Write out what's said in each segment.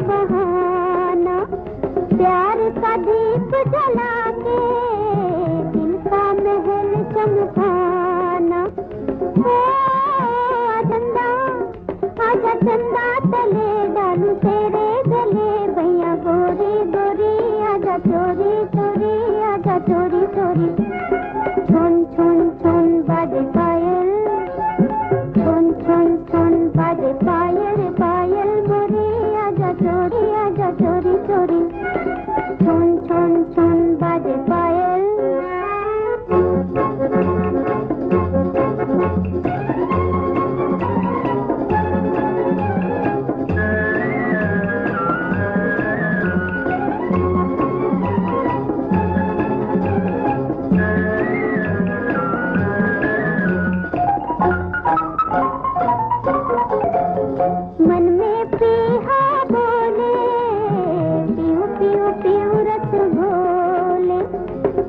बहाना, प्यार का दीप जला के दिल का महल चमकाना। ओ चंदा आजा चंदा तले डालू तेरे गले, भैया गोरी गोरी आजा चोरी चोरी आजा चोरी चोरी। छुन छुन छुन बाजे पायल, छुन छुन छुन बाजे पायल पायल मोरी, आजा चोरी चोरी। छुन छुन छुन बाजे पायल। मन में पीहा बोले, पीऊ पीऊ पीऊ रस घोले,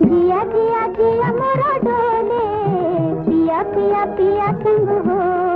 जिया जिया जिया मोरा डोले, पिया पिया पिया संग हो।